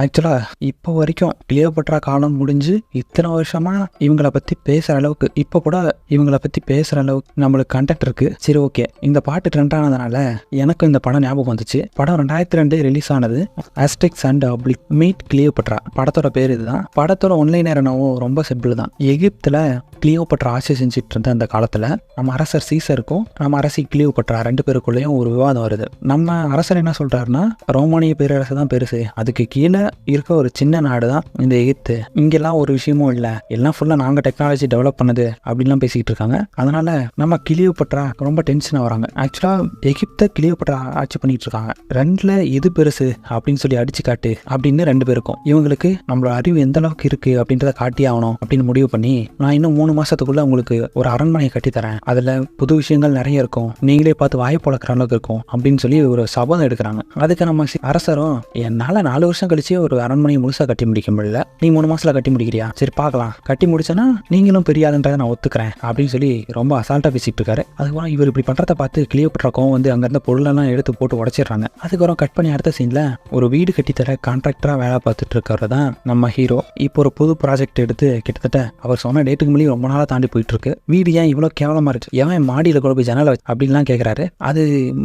ஆக்சுவலா இப்போ வரைக்கும் கிளியோபட்ரா காலம் முடிஞ்சு இத்தனை வருஷமா இவங்கள பத்தி பேசுற அளவுக்கு இப்போ கூட இவங்கள பத்தி பேசுற அளவுக்கு நம்மளுக்கு கண்டென்ட் இருக்கு. சரி, ஓகே, இந்த பாட்டு ட்ரெண்ட் ஆனதுனால எனக்கும் இந்த படம் ஞாபகம் வந்துச்சு. படம் 2002 ரிலீஸ் ஆனது. ஆஸ்டெரிக்ஸ் அண்ட் ஆப்லிக்ஸ் மீட் கிளியோபட்ரா படத்தோட பேர் இதுதான். படத்தோட ஒன்லைனர் என்னவோ ரொம்ப சிம்பிள் தான். எகிப்துல கிளியோபட்ரா ஆட்சி செஞ்சுட்டு இருந்த அந்த காலத்துல நம்ம அரசர் சீசருக்கும் நம்ம அரசி கிளியோபட்ரா 2 பேருக்குள்ளேயும் ஒரு விவாதம் வருது. நம்ம அரசர் என்ன சொல்றாருன்னா, ரோமானிய பேரரசு தான் பெருசு, அதுக்கு கீழே இருக்க ஒரு சின்ன நாடு தான் இந்த எகிப்து, இங்கெல்லாம் ஒரு விஷயமும் இல்லை, எல்லாம் ஃபுல்லா நாங்க டெக்னாலஜி டெவலப் பண்ணது அப்படின்லாம் பேசிக்கிட்டு இருக்காங்க. அதனால நம்ம கிளியோபட்ரா ரொம்ப டென்ஷனாக வராங்க. ஆக்சுவலா எகிப்தை கிளியோபட்ரா ஆட்சி பண்ணிட்டு இருக்காங்க. 2ல எது பெருசு அப்படின்னு சொல்லி அடிச்சு காட்டு அப்படின்னு 2 பேருக்கும். இவங்களுக்கு நம்மளோட அறிவு எந்த அளவுக்கு இருக்கு அப்படின்றத காட்டி ஆகணும் அப்படின்னு முடிவு பண்ணி, நான் இன்னும் 3 மாசத்துக்குள்ள உங்களுக்கு ஒரு அரண்மனையை கட்டித்தரேன், அதுல புது விஷயங்கள் நிறைய இருக்கும், நீங்களே பார்த்து வாயை பொழக்கிற அளவுக்கு இருக்கும் அப்படின்னு சொல்லி ஒரு சபதம் எடுக்கிறாங்க. அதுக்கு நம்ம அரசரும், என்னால 4 வருஷம் கழிச்சு ஒரு அரண்மனையை முழுசா கட்டி முடிக்க முடியல, நீ 3 மாசத்துல கட்டி முடிக்கிறியா, சரி பார்க்கலாம், கட்டி முடிச்சனா நீங்களும் பெரிய ஆளுன்றதை நான் ஒத்துக்கிறேன் அப்படின்னு சொல்லி ரொம்ப அசால்ட்டா பேசிட்டு இருக்காரு. அதுக்கப்புறம் இவர் இப்படி பண்றதை பார்த்து கிளியோபட்ரா கோவம் வந்து அங்க இருந்த பொருளெல்லாம் எடுத்து போட்டு உடைச்சிடுறாங்க. அதுக்கப்புறம் கட் பண்ணி அடுத்த சீன்ல ஒரு வீடு கட்டித்தர கான்ட்ராக்டரா வேலை பார்த்துட்டு இருக்கிறது தான் நம்ம ஹீரோ. இப்போ ஒரு புது ப்ராஜெக்ட் எடுத்து கிட்டத்தட்ட அவர் சொன்ன டேட்டுக்கு முன்னாடி ரொம்ப நாளா தாண்டி போயிட்டு இருக்கு. வீடு ஏன் இவ்வளவு கேவலமா இருக்கு, ஏன் மாடியில கூட போய் ஜன்னலை அப்படின்லாம் கேட்கறாரு. அது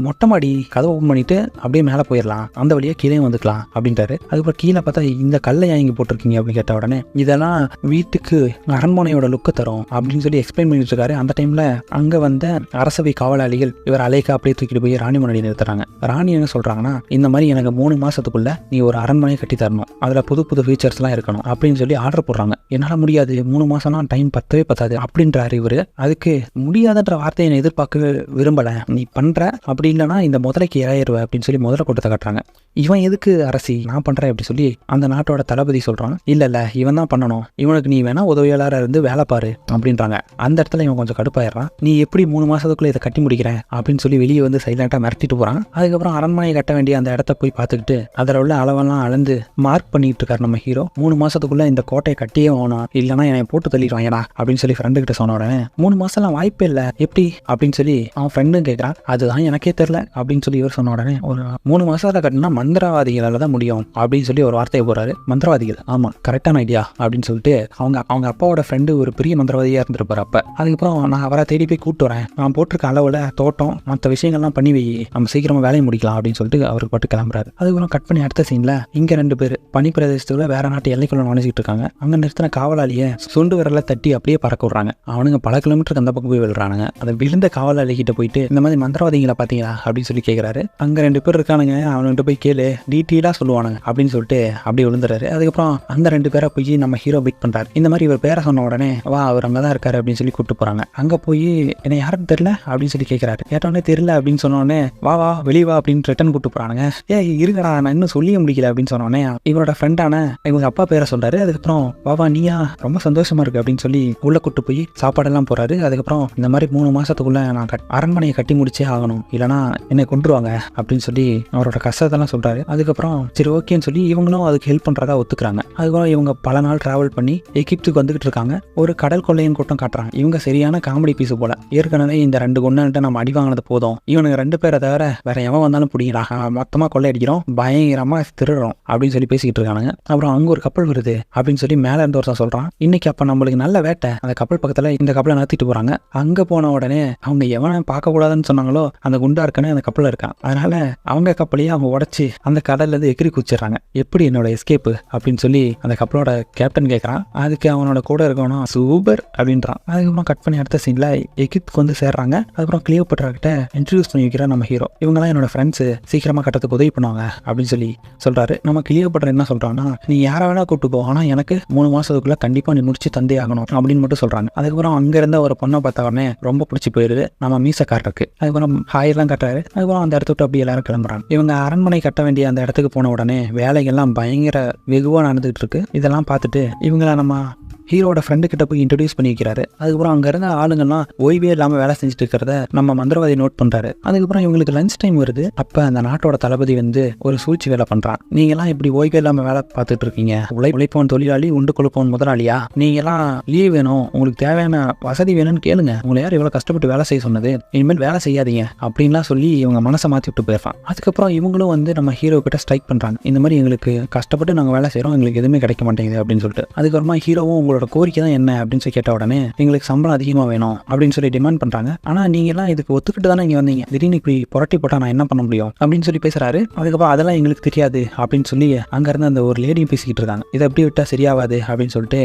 மொட்டை மாடி, கதவை ஓப்பன் பண்ணிட்டு அப்படியே மேலே போயிடலாம், அந்த வழியா கீழே வந்துக்கலாம் அப்படின்றாரு. அதுக்கப்புறம் கீழே பார்த்தா இந்த கல்லை ஏன் இங்கே போட்டிருக்கீங்க அப்படின்னு கேட்ட உடனே, இதெல்லாம் வீட்டுக்கு அரண்மனையோட லுக்கு தரும் அப்படின்னு சொல்லி எக்ஸ்பிளைன் பண்ணிட்டு இருக்காரு. அந்த டைம்ல அங்க வந்த அரசவை காவலாளிகள் இவர் அலைக்கா அப்படியே தூக்கிட்டு போய் ராணி முன்னாடி நிறுத்துறாங்க. ராணி என்ன சொல்றாங்கன்னா, இந்த மாதிரி எனக்கு 3 மாசத்துக்குள்ள நீ ஒரு அரண்மனையை கட்டி தரணும், அதுல புது புது ஃபீச்சர்ஸ் எல்லாம் இருக்கணும் அப்படின்னு சொல்லி ஆர்டர் போடுறாங்க. என்னால முடியாது, 3 மாசம்னா டைம் பத்தவே பத்தாது அப்படின்றாரு இவரு. அதுக்கு முடியாதன்ற வார்த்தையை நான் எதிர்பார்க்க விரும்பல, நீ பண்ற, அப்படி இல்லைன்னா இந்த முதலைக்கு இறையிருவ அப்படின்னு சொல்லி முதல கூட்டத்தை காட்டுறாங்க. இவன் எதுக்கு அரசி, நான் பண்றேன் அப்படி சொல்லி அந்த நாட்டோட தளபதி சொல்றான். இல்ல இவன் தான் பண்ணணும், இவனுக்கு நீ வேணா உதவியாளராக இருந்து வேலை பாரு அப்படின்றாங்க. அந்த இடத்துல இவன் கொஞ்சம் கடுப்பாயிடுறான். நீ எப்படி 3 மாசத்துக்குள்ள இதை கட்டி முடிக்கிறேன் அப்படின்னு சொல்லி வெளியே வந்து சைலண்டா மிரட்டிட்டு போறான். அதுக்கப்புறம் அரண்மனை கட்ட வேண்டிய அந்த இடத்த போய் பார்த்துக்கிட்டு அதில் உள்ள அளவெல்லாம் அளந்து மார்க் பண்ணிட்டு இருக்காரு நம்ம ஹீரோ. 3 மாசத்துக்குள்ள இந்த கோட்டையை கட்டியே ஆகணும், இல்லைன்னா என்னை போட்டு தள்ளிடுவாங்கடா அப்படின்னு சொல்லி ஃப்ரெண்டு கிட்ட சொன்ன உடனே, 3 மாசம்லாம் வாய்ப்பே இல்லை எப்படி அப்படின்னு சொல்லி அவன் ஃப்ரெண்டும் கேட்கறான். அதுதான் எனக்கே தெரியல அப்படின்னு சொல்லி இவர் சொன்ன உடனே, ஒரு 3 மாசத்துல கட்டினா மந்திரவாதிகளால தான் முடியும் அப்படின்னு சொல்லி ஒரு வார்த்தையை போறாரு. மந்திரவாதிகள், ஆமா கரெக்டான ஐடியா அப்படின்னு சொல்லிட்டு அவங்க அப்பாவோட ஃப்ரெண்டு ஒரு பெரிய மந்திரவாதியா இருந்திருப்பாரு அப்ப. அதுக்கப்புறம் நான் அவரை தேடி போய் கூட்டு வரேன், நான் போட்டிருக்க அளவுல தோட்டம் மற்ற விஷயங்கள்லாம் பண்ணி வை, நம்ம சீக்கிரமா வேலையை முடிக்கலாம் அப்படின்னு சொல்லிட்டு அவருக்கு பட்டு கிளம்புறாரு. அதுக்கப்புறம் கட் பண்ணி அடுத்த சீன்ல இங்க 2 பேர் பனி பிரதேசத்துல வேற நாட்டு எல்லைக்குள்ள நுழைஞ்சிட்டு இருக்காங்க. அங்க நிறுத்தின காவலாளிய சுண்டு விரல தட்டி அப்படியே பறக்க விடுறாங்க. அவனுங்க பல கிலோமீட்டருக்கு அந்த பக்கம் போய் விழுறானுங்க. அதை விழுந்த காவலாளி கிட்ட போயிட்டு, இந்த மாதிரி மந்திரவாதிகளை பாத்தீங்களா அப்படின்னு சொல்லி கேட்கிறாரு. அங்க 2 பேர் இருக்கானுங்க, அவன்கிட்ட போய் கேளு, டீட்டெயிலா சொல்லுவானுங்க அப்படின்னு சொல்லிட்டு அப்படியே விழுந்துறாரு. அதுக்கப்புறம் அந்த 2 பேரை போய் நம்ம ஹீரோ மீட் பண்றாரு. இந்த மாதிரி இவர் பேரை சொன்ன உடனே, வா அவர் அங்கதான் இருக்காரு அப்படின்னு சொல்லி கூப்பிட்டு போறாங்க. அங்க போய் என்ன யாருன்னு தெரியல அப்படின்னு சொல்லி கேட்கிறாரு. கேட்டோடனே தெரியல அப்படின்னு சொன்ன உடனே, வா வெளியே வா அப்படின்னு ரிட்டர்ன் கூப்பிட்டு போறானுங்க. இருக்கடா நான் இன்னும் சொல்லிய முடியல அப்படின்னு சொன்ன உடனே இவரோட ஃப்ரெண்டான இவங்க அப்பா பேரை சொல்றாரு. அதுக்கப்புறம் வா நீயா ரொம்ப சந்தோஷமா இருக்கு அப்படின்னு சொல்லி உள்ள கூட்டு போய் சாப்பாடெல்லாம் போறாரு. அதுக்கப்புறம் இந்த மாதிரி 3 மாசத்துக்குள்ள நான் அரண்மனையை கட்டி முடிச்சே ஆகணும், இல்லைன்னா என்னை கொண்டுருவாங்க அப்படின்னு சொல்லி அவரோட கஷ்டத்தெல்லாம் சொல்றாரு. அதுக்கப்புறம் சரி ஓகேன்னு சொல்லி இவங்களும் அதுக்கு ஹெல்ப் பண்றதா ஒத்துக்கிறாங்க. அதுக்கப்புறம் இவங்க பல நாள் டிராவல் பண்ணி எகிப்துக்கு வந்துகிட்டு இருக்காங்க. ஒரு கடல் கொள்ளையின் கூட்டம் காட்டுறாங்க. இவங்க சரியான காமெடி பீஸ் போல. ஏற்கனவே இந்த 2 கொண்டான்ட்டு நம்ம அடி வாங்கினது போதும், இவனுக்கு 2 பேரை தவிர வேற எவன் வந்தாலும் பிடிக்கிறா, மொத்தமா கொள்ளை அடிக்கிறோம், பயங்கரமா திருடுறோம் அப்படின்னு சொல்லி பேசிக்கிட்டு இருக்கானுங்க. அப்புறம் அங்க ஒரு கப்பல் வருது அப்படின்னு சொல்லி மேல இருந்து ஒருத்தன் சொல்றான். இன்னைக்கு அப்ப நம்மளுக்கு நல்ல வேட்டை, அந்த கப்பல் பக்கத்துல இந்த கப்பலை நடத்திட்டு போறாங்க. அங்க போன உடனே அவங்க எவனை பார்க்க கூடாதுன்னு சொன்னாங்களோ அந்த குண்டா இருக்கனே அந்த கப்பல் இருக்கான். அதனால அவங்க கப்பலையே அவங்க உடைச்சு அந்த கடல்ல இருந்து எகிரி குச்சிடுறாங்க. எப்படி என்னோட எஸ்கேப் அப்படின்னு சொல்லி அந்த கப்பலோட கேப்டன் கேட்கறான். அதுக்கு அவனோட கூட இருக்கணும் சூப்பர் அப்படின்றான். அதுக்கப்புறம் கட் பண்ணி அடுத்த சீன்ல எகிப்துக்கு வந்து சேர்றாங்க. அதுக்கப்புறம் கிளியோபட்ரா கிட்ட இன்ட்ரடியூஸ் பண்ணி வைக்கிற நம்ம ஹீரோ. இவங்கெல்லாம் என்னோட ஃப்ரெண்ட்ஸ், சீக்கிரமா கட்டத்துக்கு உதவி பண்ணுவாங்க அப்படின்னு சொல்லி சொல்றாரு. நம்ம கிளியோபட்ரா என்ன சொல்றான்னா, நீ யாரை வேணா கூப்பிட்டு போ, ஆனா எனக்கு 3 மாசத்துக்குள்ள கண்டிப்பா நீ முடிச்சு தந்தே ஆகணும் அப்படின்னு மட்டும் சொல்றாங்க. அதுக்கப்புறம் அங்க இருந்த ஒரு பொண்ணை பார்த்த உடனே ரொம்ப பிடிச்சி போயிருது நம்ம மீசக்காரருக்கு. அதுக்கப்புறம் ஹாயெல்லாம் கட்டுறாரு. அதுக்கப்புறம் அந்த இடத்த விட்டு அப்படி எல்லாரும் கிளம்புறாங்க. இவங்க அரண்மனை கட்ட வேண்டிய அந்த இடத்துக்கு போன உடனே வேலைகள்லாம் பயங்கர வெகுவா நடந்துகிட்டு இருக்கு. இதெல்லாம் பார்த்துட்டு இவங்கள நம்ம ஹீரோட ஃப்ரெண்டு கிட்ட போய் இன்ட்ரடியூஸ் பண்ணி வைக்கிறாரு. அதுக்கப்புறம் அங்க இருந்த ஆளுங்கெல்லாம் ஓய்வே இல்லாம வேலை செஞ்சுட்டு இருக்கிறத நம்ம மந்திரவாதி நோட் பண்றாரு. அதுக்கப்புறம் இவங்களுக்கு லஞ்ச் டைம் வருது. அப்ப அந்த நாட்டோட தளபதி வந்து ஒரு சூழ்ச்சி வேலை பண்றான். நீங்க எல்லாம் இப்படி ஓய்வே இல்லாம வேலை பார்த்துட்டு இருக்கீங்க, உழைப்பவன் தொழிலாளி உண்டு கொழுப்பவன் முதலாளியா, நீங்க எல்லாம் லீவ் வேணும், உங்களுக்கு தேவையான வசதி வேணும்னு கேளுங்க, உங்களை யார் இவ்வளவு கஷ்டப்பட்டு வேலை செய்ய சொன்னது, இனிமேல் வேலை செய்யாதீங்க அப்படின்லாம் சொல்லி இவங்க மனசை மாற்றி விட்டு போயிருப்பான். அதுக்கப்புறம் இவங்களும் வந்து நம்ம ஹீரோ கிட்ட ஸ்ட்ரைக் பண்றாங்க. இந்த மாதிரி எங்களுக்கு கஷ்டப்பட்டு நாங்கள் வேலை செய்கிறோம், எங்களுக்கு எதுவுமே கிடைக்க மாட்டேங்குது அப்படின்னு சொல்லிட்டு. அதுக்கப்புறமா ஹீரோவும் உங்களோட கோரிக்கை தான் என்ன அப்படின்னு சொல்லி கேட்ட உடனே எங்களுக்கு சம்பளம் அதிகமாக வேணும் அப்படின்னு சொல்லி டிமாண்ட் பண்றாங்க. ஆனால் நீங்க எல்லாம் இதுக்கு ஒத்துக்கிட்டு தானே இங்கே வந்தீங்க, திடீர்னு இப்படி புரட்டி போட்டால் நான் என்ன பண்ண முடியும் அப்படின்னு சொல்லி பேசுறாரு. அதுக்கப்புறம் அதெல்லாம் எங்களுக்கு தெரியாது அப்படின்னு சொல்லி அங்கேருந்து அந்த ஒரு லேடியும் பேசிக்கிட்டு இருக்காங்க. இதை எப்படி விட்டா சரியாகாது அப்படின்னு சொல்லிட்டு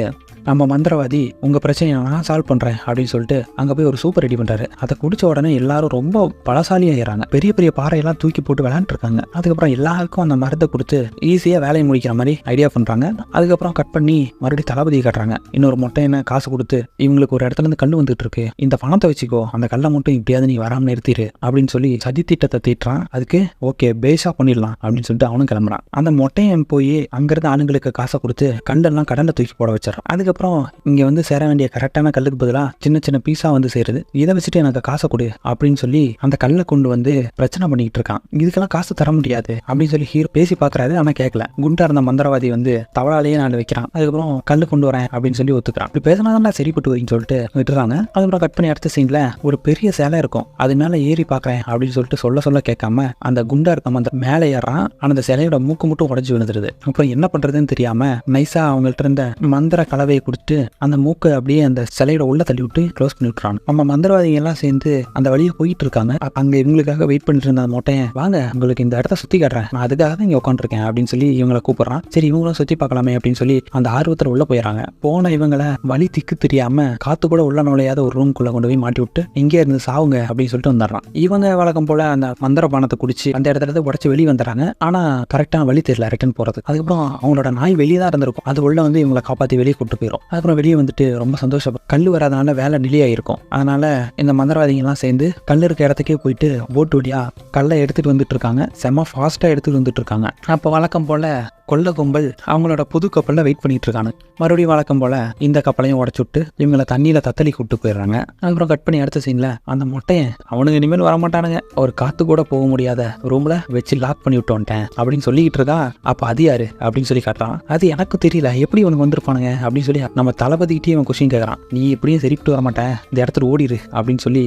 நம்ம மந்திரவாதி உங்க பிரச்சனையை நான் சால்வ் பண்றேன் அப்படின்னு சொல்லிட்டு அங்க போய் ஒரு சூப்பர் ரெடி பண்றாரு. அதை குடிச்ச உடனே எல்லாரும் ரொம்ப பலசாலி ஆயிடுறாங்க. பெரிய பெரிய பாறையெல்லாம் தூக்கி போட்டு விளையாண்டு இருக்காங்க. அதுக்கப்புறம் எல்லாருக்கும் அந்த மரத்தை கொடுத்து ஈஸியா வேலையை முடிக்கிற மாதிரி ஐடியா பண்றாங்க. அதுக்கப்புறம் கட் பண்ணி மறுபடியும் தளபதியை காட்டுறாங்க. இன்னொரு மொட்டை என்ன காசு கொடுத்து இவங்களுக்கு ஒரு இடத்துல இருந்து கல் வந்துட்டு இருக்கு, இந்த பணத்தை வச்சுக்கோ, அந்த கல்லை மட்டும் இப்படியாவது நீ வராம நிறுத்திடு அப்படின்னு சொல்லி சதி திட்டத்தை தீட்டுறான். அதுக்கு ஓகே பேஷா பண்ணிடலாம் அப்படின்னு சொல்லிட்டு அவனும் கிளம்புறான். அந்த மொட்டையன் போய் அங்கிருந்து ஆளுங்களுக்கு காசை கொடுத்து கல்லெல்லாம் கடல்ல தூக்கி போட வச்சிடறான். அதுக்கப்புறம் இங்க வந்து சேர வேண்டிய கரெக்டான கல்லுக்கு பதிலாக சின்ன சின்ன பீஸா வந்து சேருது. இதை வச்சுட்டு எனக்கு காசை கொடு அப்படின்னு சொல்லி அந்த கல்லை கொண்டு வந்து பிரச்சனை பண்ணிட்டு இருக்கான். இதுக்கெல்லாம் காசு தர முடியாது அப்படின்னு சொல்லி ஹீரோ பேசி பாக்குறாரு. ஆனா கேட்கல. குண்டா இருந்த மந்திரவாதி வந்து தவளாலேயே நான் வைக்கிறான். அதுக்கப்புறம் கல்லு கொண்டு வரேன் அப்படின்னு சொல்லி ஒத்துக்கிறான். இப்படி பேசினாதான் சரிப்பட்டு வரீங்கன்னு சொல்லிட்டு விட்டுறாங்க. அதுக்கப்புறம் கட் பண்ணி அடுத்த சீன்ல ஒரு பெரிய சேலை இருக்கும், அது மேல ஏறி பாக்குறேன் அப்படின்னு சொல்லிட்டு சொல்ல கேட்காம அந்த குண்டா இருக்க அந்த மேலே ஏறான். ஆனா அந்த சிலையோட மூக்கு மட்டும் உடஞ்சு விழுந்துருது. அப்புறம் என்ன பண்றதுன்னு தெரியாம நைஸா அவங்கள்ட்ட இருந்த மந்திர கலவையை கொடுத்துட்டு அந்த மூக்கை அப்படியே அந்த சிலையோட உள்ள தள்ளி விட்டு க்ளோஸ் பண்ணி விட்டுறான். நம்ம மந்திரவாதிகள் எல்லாம் சேர்ந்து அந்த வழியை போயிட்டு இருக்காங்க. அங்க இவங்களுக்காக வெயிட் பண்ணிட்டு இருந்த அந்த மொட்டையன், வாங்க உங்களுக்கு இந்த இடத்த சுத்தி காட்டுறேன், நான் அதுக்காக தான் இங்க உட்காந்துருக்கேன் அப்படின்னு சொல்லி இவங்களை கூப்பிடுறான். சரி இவங்களும் சுத்தி பார்க்கலாமே அப்படின்னு சொல்லி அந்த ஆர்வத்தில் உள்ள போயிடறாங்க. போன இவங்களை வழி திக்கு தெரியாம காத்து கூட உள்ள நுழையாத ஒரு ரூம்குள்ள கொண்டு போய் மாட்டி விட்டு இங்கே இருந்து சாவுங்க அப்படின்னு சொல்லிட்டு வந்துடுறான். இவங்க வழக்கம் போல அந்த மந்திர பானத்தை குடிச்சு அந்த இடத்துல உடச்சு வெளியே வந்துடுறாங்க. ஆனா கரெக்டான வழி தெரியல ரிட்டர்ன் போறது. அதுக்கப்புறம் அவங்களோட நாய் வெளியே தான் இருந்திருக்கும், அது உள்ள வந்து இவங்களை காப்பாற்றி வெளியே கூட்டு போயிடும். அதுக்கப்புறம் வெளியே வந்துட்டு ரொம்ப சந்தோஷம், கல் வராதனால வேலை டிலே ஆயிருக்கும். அதனால இந்த மந்திரவாதிகள்லாம் சேர்ந்து கல் இருக்க இடத்துக்கே போயிட்டு போட் வழியா கல்லை எடுத்துட்டு வந்துட்டு இருக்காங்க. செம்ம ஃபாஸ்டா எடுத்துட்டு வந்துட்டு இருக்காங்க. அப்போ வழக்கம் போல கொள்ள கும்பல் அவங்களோட புது கப்பலில் வெயிட் பண்ணிட்டு இருக்காங்க. மறுபடியும் வழக்கம் போல இந்த கப்பலையும் உடச்சு விட்டு இவங்களை தண்ணியில தத்தளி கூப்பிட்டு போயிடுறாங்க. அதுக்கப்புறம் கட் பண்ணி அடுத்த சீன்ல அந்த மொட்டையன், அவனுக்கு இனிமேல் வரமாட்டானுங்க, ஒரு காத்து கூட போக முடியாத ரூம்ல வச்சு லாக் பண்ணி விட்டு வந்துட்டேன் அப்படின்னு சொல்லிக்கிட்டு இருக்கா. அப்ப அது யாரு அப்படின்னு சொல்லி காட்டுறான். அது எனக்கு தெரியல, எப்படி இவனுக்கு வந்திருப்பானுங்க அப்படின்னு சொல்லி நம்ம தளபதிக்கிட்டே இவன் கொஸ்டின் கேட்கறான். நீ எப்படியும் சரிப்பட்டு வரமாட்டேன், இந்த இடத்துல ஓடிடு அப்படின்னு சொல்லி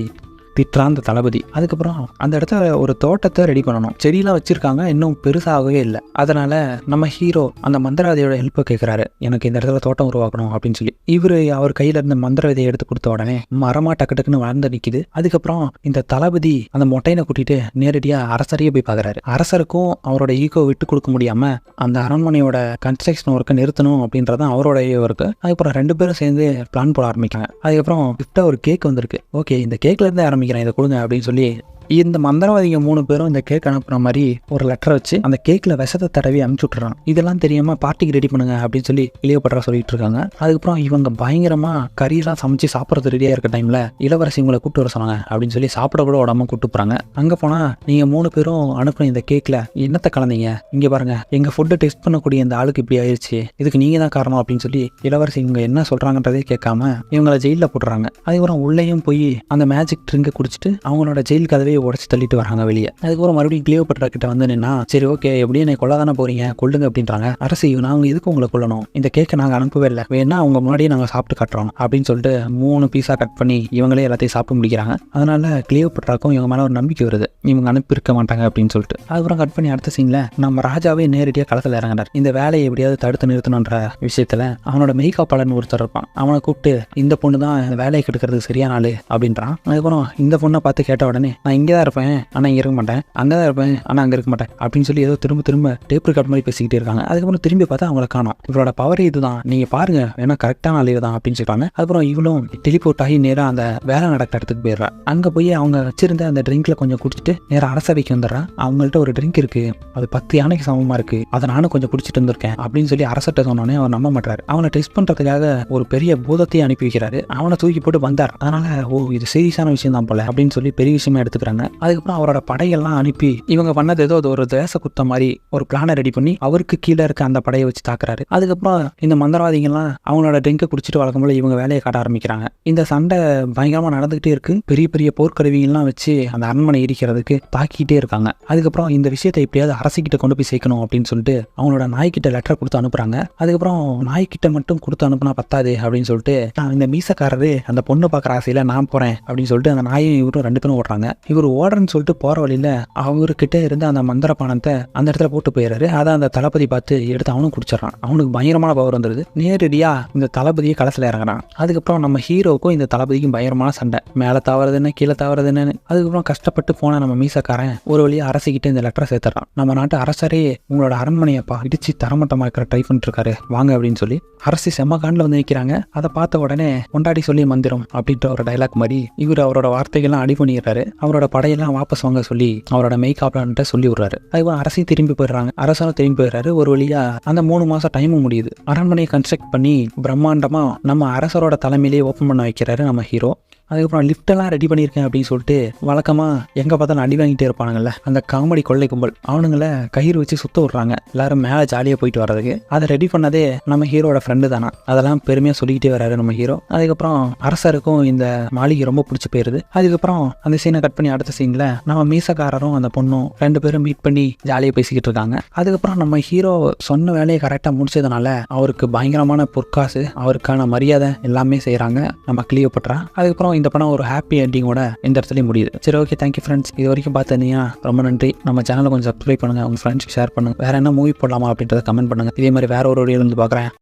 திட்டுறான் அந்த தளபதி. அதுக்கப்புறம் அந்த இடத்துல ஒரு தோட்டத்தை ரெடி பண்ணணும். செடியெல்லாம் வச்சிருக்காங்க, இன்னும் பெருசாகவே இல்லை. அதனால நம்ம ஹீரோ அந்த மந்திரவாதியோட ஹெல்ப்பை கேட்கிறாரு, எனக்கு இந்த இடத்துல தோட்டம் உருவாக்கணும் அப்படின்னு சொல்லி. இவரு அவர் கையில இருந்த மந்திரவாதியை எடுத்து கொடுத்த உடனே மரமா டக்கு டக்குன்னு வளர்ந்து நிற்குது. அதுக்கப்புறம் இந்த தளபதி அந்த மொட்டையனை கூட்டிட்டு நேரடியா அரசரையே போய் பாக்குறாரு. அரசருக்கும் அவரோட ஈகோ விட்டு கொடுக்க முடியாம அந்த அரண்மனையோட கன்ஸ்ட்ரக்ஷன் ஒர்க்கை நிறுத்தணும் அப்படின்றதான் அவரோட இருக்கு. அதுக்கப்புறம் ரெண்டு பேரும் சேர்ந்து பிளான் போட ஆரம்பிக்காங்க. அதுக்கப்புறம் கிஃப்டா ஒரு கேக் வந்திருக்கு. ஓகே இந்த கேக்ல இருந்து ஆரம்பிக்கிறேன், இதை கொடுங்க அப்படின்னு சொல்லி இந்த மந்திரவாதிங்க 3 பேரும் இந்த கேக் அனுப்புற மாதிரி ஒரு லெட்டரை வச்சு அந்த கேக்ல விஷத்தை தடவி அனுப்பிச்சு விட்டுறான். இதெல்லாம் தெரியாம பார்ட்டிக்கு ரெடி பண்ணுங்க அப்படின்னு சொல்லி இளையப்பட்டா சொல்லிட்டு இருக்காங்க. அதுக்கப்புறம் இவங்க பயங்கரமா கறியெல்லாம் சமைச்சு சாப்பிட்றது ரெடியா இருக்க டைம்ல இளவரசி உங்களை கூப்பிட்டு வர சொன்னாங்க அப்படின்னு சொல்லி சாப்பிட கூட உடம்பு கூப்பிட்டு போறாங்க. அங்க போனா நீங்க 3 பேரும் அனுப்புன இந்த கேக்ல என்னத்தை கலந்தீங்க, இங்க பாருங்க எங்க ஃபுட்டை டெஸ்ட் பண்ணக்கூடிய இந்த ஆளுக்கு இப்படி ஆயிடுச்சு, இதுக்கு நீங்க தான் காரணம் அப்படின்னு சொல்லி இளவரசி இவங்க என்ன சொல்றாங்கன்றதே கேட்காம இவங்களை ஜெயில போட்டுறாங்க. அதுக்கப்புறம் உள்ளேயும் போய் அந்த மேஜிக் ட்ரிங்கை குடிச்சிட்டு அவங்களோட ஜெயில் கதவை உடச்சு தள்ளிட்டு வராங்க வெளியே. அதுக்கப்புறம் மறுபடியும் கிளியோபட்ரா கிட்ட வந்து நின்னா, சரி ஓகே எப்படியும் என்னை கொல்ல தானே போறீங்க, கொல்லுங்க அப்படின்றாங்க. அரசி நாங்க எதுக்கு உங்களை கொல்லணும், இந்த கேக்கை நாங்க அனுப்பவே இல்லை, வேணா அவங்க முன்னாடியே நாங்க சாப்பிட்டு காட்டுறோம் அப்படின்னு சொல்லிட்டு 3 பீஸா கட் பண்ணி இவங்களே எல்லாத்தையும் சாப்பிட்டு முடிக்கிறாங்க. அதனால கிளியோபட்ராக்கும் இவங்க மேல ஒரு நம்பிக்கை வருது, இவங்க அனுப்பியிருக்க மாட்டாங்க அப்படின்னு சொல்லிட்டு. அதுக்கப்புறம் கட் பண்ணி அடுத்த சீன்ல நம்ம ராஜாவே நேரடியாக களத்தில் இறங்கினார். இந்த வேலையை எப்படியாவது தடுத்து நிறுத்தணுன்ற விஷயத்துல அவனோட மெய்காப்பாளன் ஒருத்தர் இருப்பான். அவனை கூப்பிட்டு இந்த பொண்ணு தான் இந்த வேலையை கெடுக்கிறது சரியான ஆளு அப்படின்றான். அதுக்கப்புறம் இந்த பொண்ணை பார்த்து கேட்ட உடனே நான் இங்கே தான் இருப்பேன் ஆனால் இங்கே இருக்க மாட்டேன், அங்கே தான் இருப்பேன் ஆனால் அங்கே இருக்க மாட்டேன் அப்படின்னு சொல்லி ஏதோ திரும்ப டேப் ரெக்கார்ட் மாதிரி பேசிக்கிட்டே இருக்காங்க. அதுக்கப்புறம் திரும்பி பார்த்தா அவங்கள காணோம். இவரோட பவர் இதுதான், நீங்க பாருங்க ஏன்னா கரெக்டான ஆளு தான் அப்படின்னு சொல்றாங்க. அதுக்கப்புறம் இவளும் டெலிபோர்ட் ஆகி நேராக அந்த வேலை நடக்கிற இடத்துக்கு போயிடுறா. அங்கே போய் அவங்க வச்சிருந்த அந்த ட்ரிங்க்ல கொஞ்சம் குடிச்சிட்டு நேராக அரசவைக்கு வந்துடுறா. அவங்கள்ட்ட ஒரு ட்ரிங்க் இருக்கு, அது 10 யானைக்கு சமமா இருக்கு, அதை நானும் கொஞ்சம் குடிச்சிட்டு இருந்திருக்கேன் அப்படின்னு சொல்லி அரசர்கிட்ட சொன்னோன்னே அவர் நம்ப மாட்டாரு. அவனை டெஸ்ட் பண்றதுக்காக ஒரு பெரிய பூதத்தையும் அனுப்பி வைக்கிறாரு. அவனை தூக்கி போட்டு வந்தார். அதனால ஓ இது சீரியஸான விஷயம் தான் போல அப்படின்னு சொல்லி பெரிய விஷயமா எடுத்துக்கிறாங்க. ஆரம்பிக்கிறாங்க. அதுக்கப்புறம் அவரோட படையெல்லாம் அனுப்பி இவங்க பண்ணது ஏதோ ஒரு தேச குத்தம் மாதிரி ஒரு பிளானை ரெடி பண்ணி அவருக்கு கீழே இருக்க அந்த படையை வச்சு தாக்குறாரு. அதுக்கப்புறம் இந்த மந்திரவாதிகள்லாம் அவங்களோட ட்ரிங்கை குடிச்சிட்டு வழக்கம்போல இவங்க வேலையை காட்ட ஆரம்பிக்கிறாங்க. இந்த சண்டை பயங்கரமா நடந்துகிட்டே இருக்கு. பெரிய பெரிய போர்க்கருவிகள்லாம் வச்சு அந்த அரண்மனை இடிக்கிறதுக்கு தாக்கிட்டே இருக்காங்க. அதுக்கப்புறம் இந்த விஷயத்தை எப்படியாவது அரசிக்கிட்ட கொண்டு போய் சேர்க்கணும் அப்படின்னு சொல்லிட்டு அவங்களோட நாய்கிட்ட லெட்டர் கொடுத்து அனுப்புறாங்க. அதுக்கப்புறம் நாய்கிட்ட மட்டும் கொடுத்து அனுப்புனா பத்தாது அப்படின்னு சொல்லிட்டு இந்த மீசக்காரரு அந்த பொண்ணு பார்க்குற ஆசையில நான் போறேன் அப்படின்னு சொல்லிட்டு அந்த நாயும் இவரும் 2 பேரும் ஓடுறாங்க. இவர் ஓடுறன்னு சொல்லிட்டு போற வழியில அவர்கிட்ட இருந்து அந்த மந்திர பானத்தை அந்த இடத்துல போட்டு போயிடுறாரு. அதை அந்த தளபதி பார்த்து எடுத்து அவனும் குடிச்சிடறான். அவனுக்கு பயங்கரமான பவர் வந்துருது. நேரடியா இந்த தளபதியை களத்துல இறங்குறான். அதுக்கப்புறம் நம்ம ஹீரோவுக்கும் இந்த தளபதிக்கும் பயங்கரமான சண்டை. மேலே தாவறது என்ன கீழே தாவறது என்னன்னு. அதுக்கப்புறம் கஷ்டப்பட்டு போன நம்ம மீசக்காரன் ஒரு வழியா அரசிக்கிட்டு இந்த லெட்டரை சேர்த்துறான். நம்ம நாட்டு அரசரே உங்களோட அரண்மனையப்பா இடிச்சு தரமட்டமாக்கிற ட்ரை பண்ணிட்டு இருக்காரு வாங்க அப்படின்னு சொல்லி அரசி செம்ம காண்டில் வந்து நிற்கிறாங்க. அதை பார்த்த உடனே கொண்டாடி சொல்லி மந்திரம் அப்படின்ற ஒரு டைலாக் மாதிரி இவர் அவரோட வார்த்தைகள்லாம் அடி பண்ணிடுறாரு. அவரோட படையெல்லாம் வாபஸ் வாங்க சொல்லி அவரோட மெய்காப்லான்ட்ட சொல்லி விடுறாரு. அதுக்கப்புறம் அரசி திரும்பி போயிடுறாங்க. அரசாலும் திரும்பி போயிடுறாரு. ஒரு வழியா அந்த 3 மாசம் டைமும் முடியுது. அரண்மனையை கன்ஸ்ட்ரக்ட் பண்ணி பிரம்மாண்டமா நம்ம அரசரோட தலைமையிலேயே ஓப்பன் பண்ண வைக்கிறாரு நம்ம ஹீரோ. அதுக்கப்புறம் லிஃப்டெல்லாம் ரெடி பண்ணியிருக்கேன் அப்படின்னு சொல்லிட்டு வழக்கமாக எங்கே பார்த்தாலும் அடி வாங்கிட்டே இருப்பானுங்கள்ல அந்த காமெடி கொள்ளை கும்பல் அவனுங்களை கயிறு வச்சு சுத்த விட்றாங்க எல்லாரும் மேலே ஜாலியாக போயிட்டு வர்றதுக்கு. அதை ரெடி பண்ணதே நம்ம ஹீரோட ஃப்ரெண்டு தானா. அதெல்லாம் பெருமையாக சொல்லிக்கிட்டே வர்றாரு நம்ம ஹீரோ. அதுக்கப்புறம் அரசருக்கும் இந்த மாளிகை ரொம்ப பிடிச்சி போயிருது. அதுக்கப்புறம் அந்த சீனை கட் பண்ணி அடுத்த சீனில் நம்ம மீசக்காரரும் அந்த பொண்ணும் 2 பேரும் மீட் பண்ணி ஜாலியாக பேசிக்கிட்டு இருக்காங்க. அதுக்கப்புறம் நம்ம ஹீரோ சொன்ன வேலையை கரெக்டாக முடிச்சதுனால அவருக்கு பயங்கரமான பொற்காசு அவருக்கான மரியாதை எல்லாமே செய்கிறாங்க நம்ம கிளியோபட்ரா. அதுக்கப்புறம் இந்த படம் ஒரு ஹாப்பி எண்டிங்கோட இந்த இடத்துலயும் முடியுது. சரி, ஓகே, தேங்க்யூ ஃப்ரெண்ட்ஸ். இது வரைக்கும் பார்த்தீங்கன்னா ரொம்ப நன்றி. நம்ம சேனலை கொஞ்சம் சப்ஸ்கிரைப் பண்ணுங்க, உங்க ஃப்ரெண்ட்ஸ்க்கு ஷேர் பண்ணுங்க. வேற என்ன மூவி போடலாமா அப்படின்றத கமெண்ட் பண்ணுங்க. இதே மாதிரி வேற ஒரு வீடியோ வந்து பார்க்குறேன்.